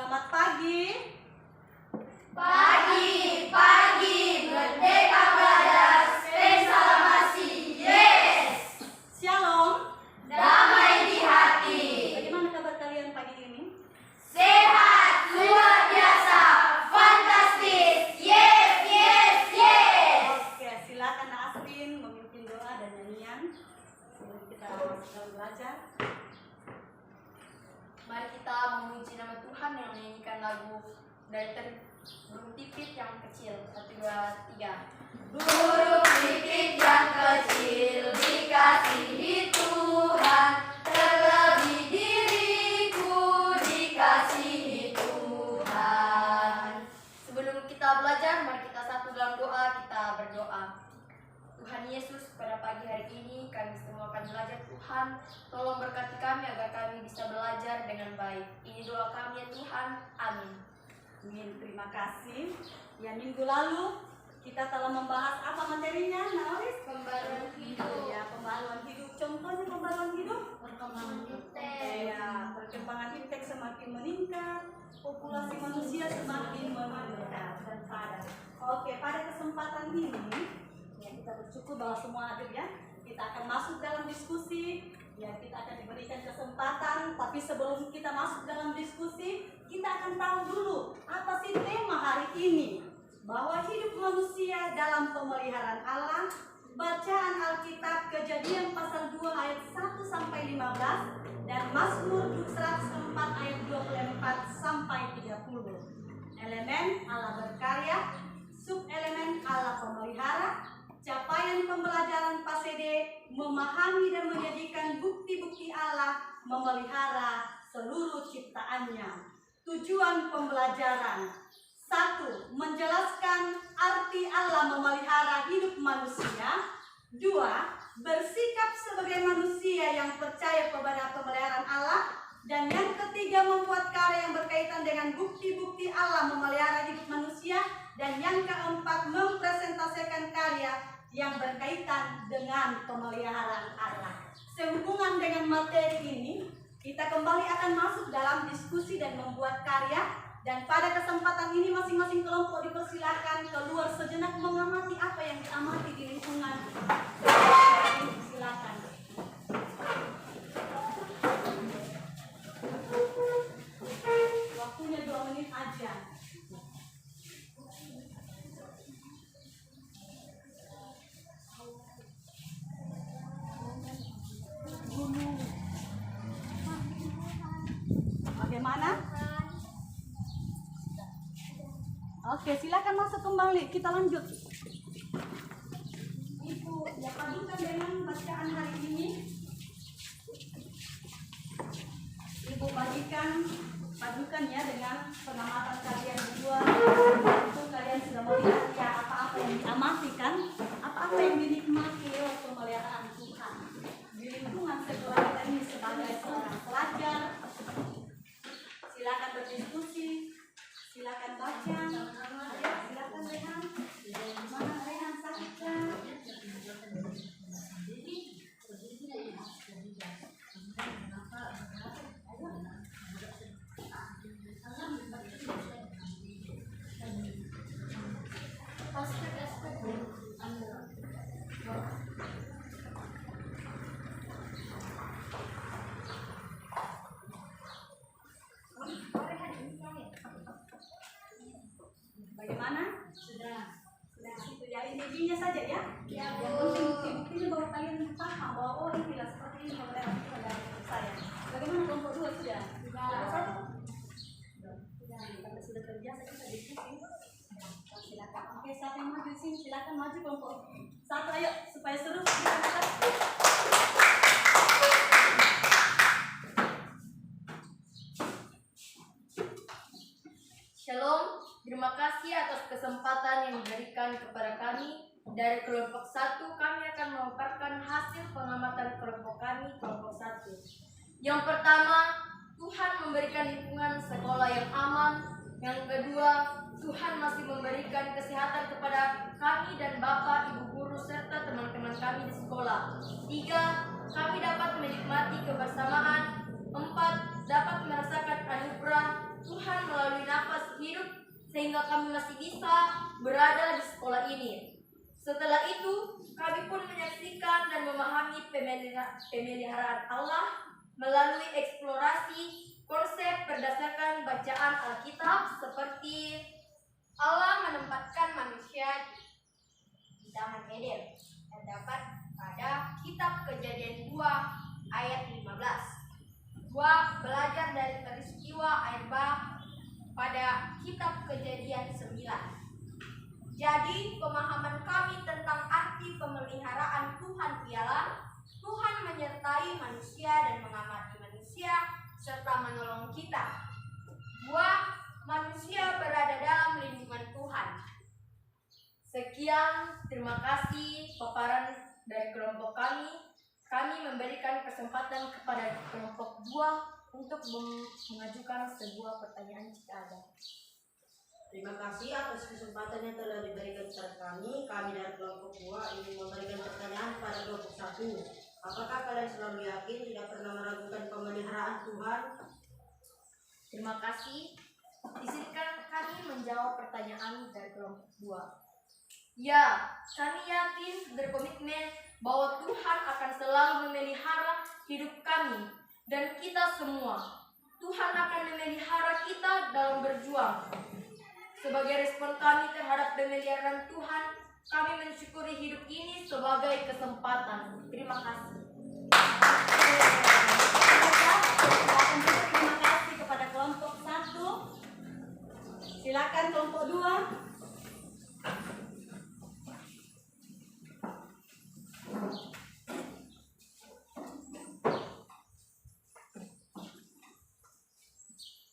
Selamat pagi. Pagi, pagi, Merdeka Belajar, Pensalamasi, yes! Shalom. Damai di hati. Bagaimana kabar kalian pagi ini? Sehat, luar biasa, fantastis, yes, yes, yes! Oke, silakan Asrin memimpin doa dan nyanyian sebelum kita masuk dalam belajar. Mari kita memuji nama Tuhan yang menyanyikan lagu dari burung pipit yang kecil. 1, 2, 3. Burung pipit yang kecil dikasihi Tuhan, terlebih diriku dikasihi Tuhan. Sebelum kita belajar, mari kita satu dalam doa, kita berdoa. Tuhan Yesus, pada pagi hari ini kami semua akan belajar. Tuhan, tolong berkati kami agar kami bisa belajar dengan baik. Ini doa kami ya Tuhan, amin. Amin, terima kasih. Ya, minggu lalu kita telah membahas apa materinya, Naolis? Pembaruan hidup. Ya, pembaruan hidup. Contohnya pembaruan hidup? Perkembangan Ya, perkembangan iptek semakin meningkat, populasi manusia semakin meningkat dan padat. Oke, pada kesempatan ini ya, kita bersyukur bahwa semua hadir ya. Kita akan masuk dalam diskusi. Ya, kita akan diberikan kesempatan, tapi sebelum kita masuk dalam diskusi, kita akan tahu dulu apa sih tema hari ini. Bahwa hidup manusia dalam pemeliharaan Allah. Bacaan Alkitab Kejadian pasal 2 ayat 1 sampai 15 dan Mazmur 104 ayat 24 sampai 30. Elemen Allah berkarya, subelemen Allah pemelihara. Capaian pembelajaran Pasede memahami dan menjadikan bukti-bukti Allah memelihara seluruh ciptaannya. Tujuan pembelajaran: 1. Menjelaskan arti Allah memelihara hidup manusia. 2. Bersikap sebagai manusia yang percaya kepada pemeliharaan Allah. Dan yang ketiga, membuat karya yang berkaitan dengan bukti-bukti Allah memelihara hidup manusia. Dan yang keempat, mempresentasikan karya yang berkaitan dengan pemeliharaan Allah. Sehubungan dengan materi ini, kita kembali akan masuk dalam diskusi dan membuat karya. Dan pada kesempatan ini masing-masing kelompok dipersilakan keluar sejenak mengamati apa yang diamati di lingkungan. Silakan. Waktunya 2 menit aja. Bagaimana? Oke, silakan masuk kembali. Kita lanjut. Ibu, ya padukan dengan bacaan hari ini. Ibu padukan ya dengan pengamatan kalian berdua. Itu kalian sudah melihat ya apa-apa yang diamati kan? Apa-apa yang dinikmati oleh pemeliharaan Tuhan di lingkungan sekolah kita ini sebagai seorang pelajar. Silakan berdiskusi, silakan baca. Silakan Rehan. Gimana Rehan, sakit kan? Bagaimana? Sudah itu ya, intinya saja ya. Ya, Yang penting bukti-buktinya bahwa kalian paham bahwa oh inilah seperti ini pemeliharaan Tuhan dalam hidup saya. Bagaimana kelompok 2 sudah? Kelompok 1? Sudah, karena sudah terbiasa kita diskusi. Silakan. Oke, siapa yang maju di sini? Silakan maju kelompok 1, ayo supaya seru. Shalom, terima kasih atas kesempatan yang diberikan kepada kami. Dari kelompok 1, kami akan memaparkan hasil pengamatan kelompok kami, kelompok 1. Yang pertama, Tuhan memberikan lingkungan sekolah yang aman. Yang kedua, Tuhan masih memberikan kesehatan kepada kami dan Bapak, Ibu guru, serta teman-teman kami di sekolah. 3, kami dapat menikmati kebersamaan. 4, dapat merasakan anugerah Tuhan melalui sehingga kami masih bisa berada di sekolah ini. Setelah itu, kami pun menyaksikan dan memahami pemeliharaan Allah melalui eksplorasi konsep berdasarkan bacaan Alkitab, seperti Allah menempatkan manusia di Taman Eden, terdapat pada kitab Kejadian 2 ayat 15. Gua belajar dari peristiwa air bah pada kitab Kejadian 9. Jadi pemahaman kami tentang arti pemeliharaan Tuhan ialah Tuhan menyertai manusia dan mengamati manusia serta menolong kita. Gua manusia berada dalam lindungan Tuhan. Sekian, terima kasih paparan dari kelompok kami. Kami memberikan kesempatan kepada kelompok 2 untuk mengajukan sebuah pertanyaan jika ada. Terima kasih atas kesempatan yang telah diberikan kepada kami. Kami dari kelompok 2 ingin memberikan pertanyaan pada kelompok 1. Apakah kalian selalu yakin tidak pernah meragukan pemeliharaan Tuhan? Terima kasih. Izinkan kami menjawab pertanyaan dari kelompok 2. Ya, kami yakin berkomitmen bahwa Tuhan akan selalu memelihara hidup kami dan kita semua. Tuhan akan memelihara kita dalam berjuang. Sebagai respon kami terhadap pemeliharaan Tuhan, kami mensyukuri hidup ini sebagai kesempatan. Terima kasih. Terima kasih kepada kelompok 1. Silakan kelompok 2.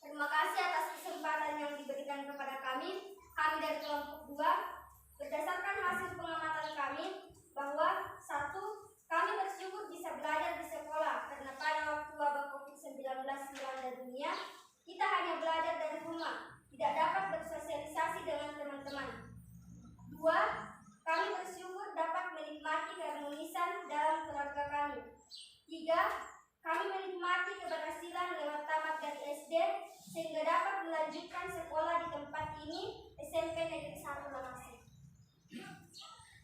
Terima kasih atas kesempatan yang diberikan kepada kami. Kami dari kelompok 2, berdasarkan hasil pengamatan kami, bahwa 1. Kami bersyukur bisa belajar di sekolah, karena pada waktu wabah COVID-19 melanda dunia, kita hanya belajar dari rumah, tidak dapat bersosialisasi dengan teman-teman. 2. Kami bersyukur dapat menikmati keharmonisan dalam keluarga kami. 3. Kami menikmati keberhasilan lewat tamat dari SD, sehingga dapat melanjutkan sekolah di tempat ini, SMP Negeri 1 Lamasi.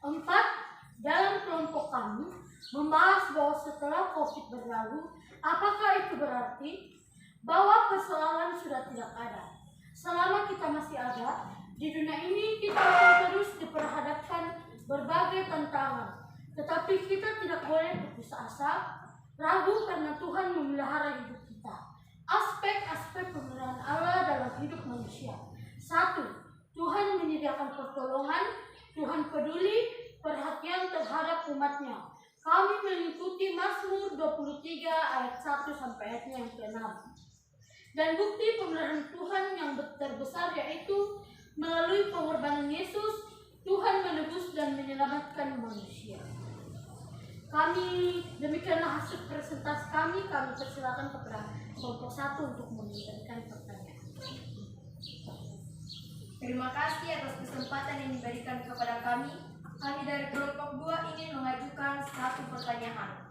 4. Dalam kelompok kami membahas bahwa setelah COVID berlalu, apakah itu berarti bahwa persoalan sudah tidak ada? Selama kita masih ada di dunia ini, kita akan terus diperhadapkan berbagai tantangan, tetapi kita tidak boleh putus asa, ragu karena Tuhan memelihara hidup kita. Aspek-aspek pemeliharaan Allah dalam hidup manusia. 1. Tuhan menyediakan pertolongan. Tuhan peduli perhatian terhadap umatnya. Kami mengikuti Mazmur 23 ayat 1 sampai ayatnya yang ke-6. Dan bukti pemeliharaan Tuhan yang terbesar yaitu melalui pengorbanan Yesus, Tuhan menebus dan menyelamatkan manusia. Demikianlah hasil presentasi kami. Kami persilakan kepada kelompok 1 untuk memberikan pertanyaan. Terima kasih atas kesempatan yang diberikan kepada kami. Kami dari kelompok 2 ingin mengajukan satu pertanyaan.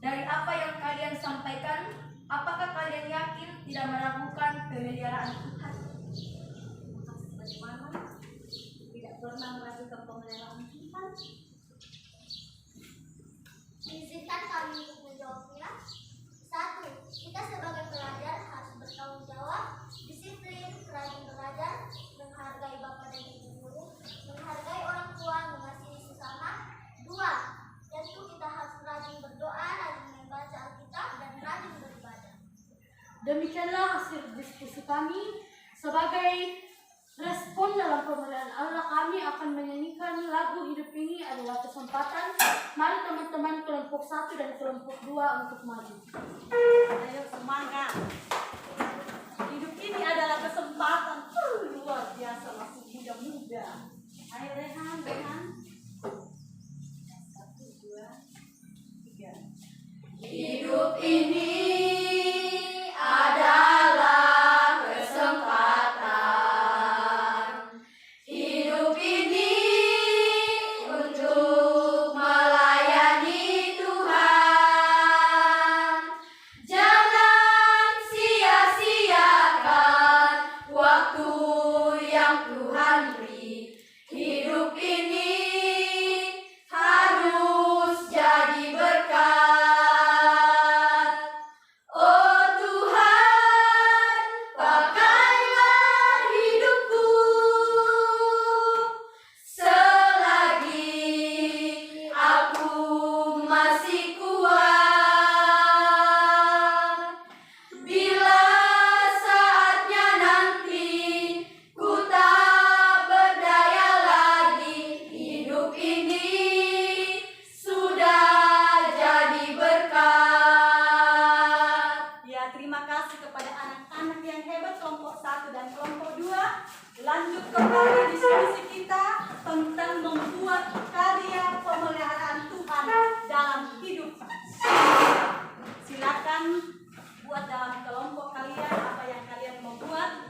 Dari apa yang kalian sampaikan, apakah kalian yakin tidak meragukan pemeliharaan Tuhan? Bagaimana? Tidak pernah meragukan pemeliharaan Tuhan? Izinkan kami untuk menjawabnya. 1. Kita sebagai pelajar harus bertanggung jawab, disiplin, rajin belajar, menghargai bapak dan ibu guru, menghargai orang tua, mengasihi sesama. 2. Tentu kita harus rajin berdoa, rajin membaca Alkitab, dan rajin beribadah. Demikianlah hasil diskusi kami. Sebagai respon dalam pemeliharaan Allah, kami akan menyanyikan lagu Hidup Ini Adalah Kesempatan. Mari teman-teman kelompok 1 dan kelompok 2 untuk maju. Ayo semangat. Hidup ini adalah kesempatan. Luar biasa, masih muda-muda. Ayo Rehan. 1, 2, 3. Hidup ini adalah kesempatan. Hidup ini untuk melayani Tuhan. Jangan sia Lanjut kepada diskusi kita tentang membuat karya pemeliharaan Tuhan dalam hidup. Silakan buat dalam kelompok kalian apa yang kalian membuat.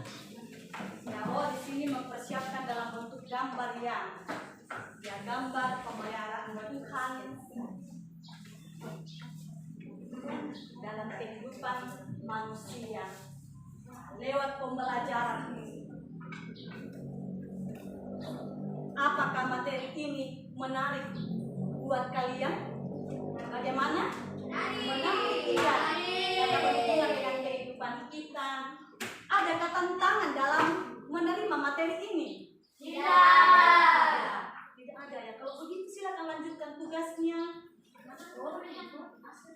Ya, di sini mempersiapkan dalam bentuk gambar yang gambar pemeliharaan Tuhan dalam kehidupan manusia lewat pembelajaran. Apakah materi ini menarik buat kalian? Bagaimana? Menarik. Iya. Karena berhubungan dengan kehidupan kita. Adakah tantangan dalam menerima materi ini? Tidak. Tidak ada ya. Kalau begitu silakan lanjutkan tugasnya.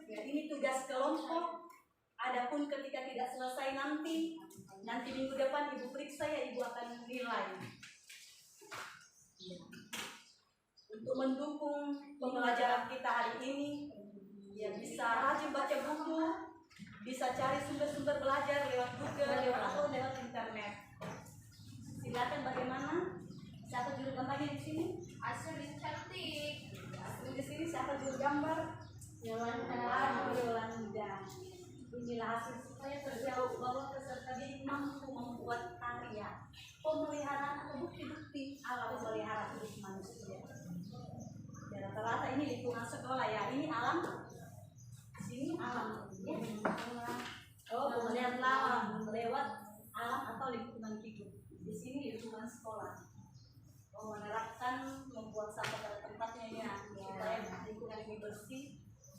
Ya, ini tugas kelompok. Adapun ketika tidak selesai nanti minggu depan ibu periksa ya, ibu akan nilai. Untuk mendukung pembelajaran kita hari ini, ya bisa rajin baca buku, bisa cari sumber-sumber belajar lewat Google atau lewat internet. Silakan bagaimana? Siapa juru gambarnya di sini? Asli cantik. Di sini siapa juru gambar? Yolanda. Inilah hasil supaya terjauh bahwa peserta didik mampu membuat karya pemeliharaan atau bukti-bukti alam pemeliharaan hidup manusia. Ya, rata-rata ini lingkungan sekolah ya. Ini alam, sini alam. Ya. Pemeliharaan alam lewat alam atau lingkungan hidup. Di sini lingkungan sekolah. Menerapkan membuat sampah pada tempatnya ya, supaya lingkungan ini bersih.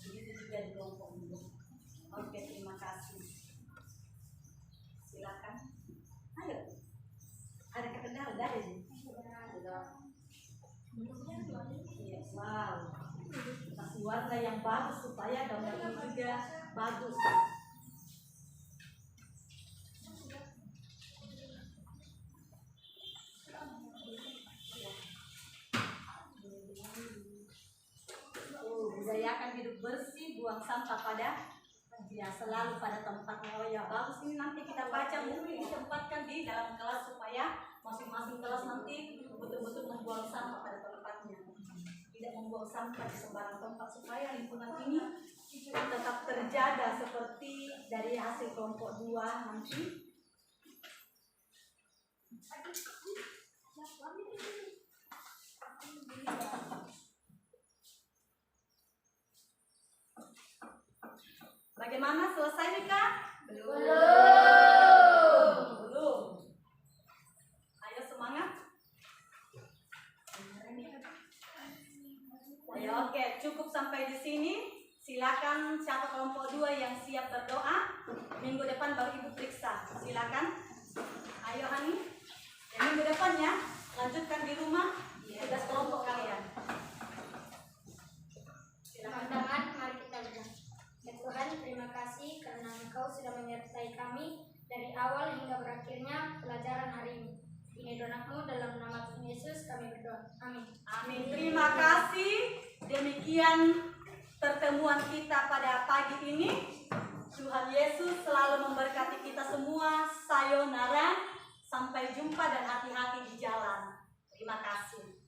Begitu juga di kelompok ini. Oke, terima kasih. Silakan. Ayo. Ada kendala dari ini? Wow. Kasih warna yang bagus supaya gambar ini juga bagus. Budayakan hidup bersih, buang sampah selalu pada tempatnya. Oh ya, bagus. Ini nanti kita baca buku ditempatkan di dalam kelas supaya masing-masing kelas nanti betul-betul membuang sampah pada tempatnya, tidak membuang sampah di sembarang tempat, supaya lingkungan ini tetap terjaga seperti dari hasil kelompok 2 nanti. Bagaimana, selesai nih Kak? Belum. Ayo semangat. Ayo, oke, cukup sampai di sini. Silakan siapa kelompok 2 yang siap berdoa. Minggu depan baru ibu periksa. Silakan. Ayo Hani. Ya, minggu depan ya. Lanjutkan di rumah tugas kelompok kalian. Teman-teman, mari kita berdoa. Ya Tuhan, terima kasih karena Engkau sudah menyertai kami dari awal hingga berakhirnya pelajaran hari ini. Ini doaku dalam nama Tuhan Yesus kami berdoa. Amin. Amin. Terima kasih. Demikian pertemuan kita pada pagi ini. Tuhan Yesus selalu memberkati kita semua. Sayonara. Sampai jumpa dan hati-hati di jalan. Terima kasih.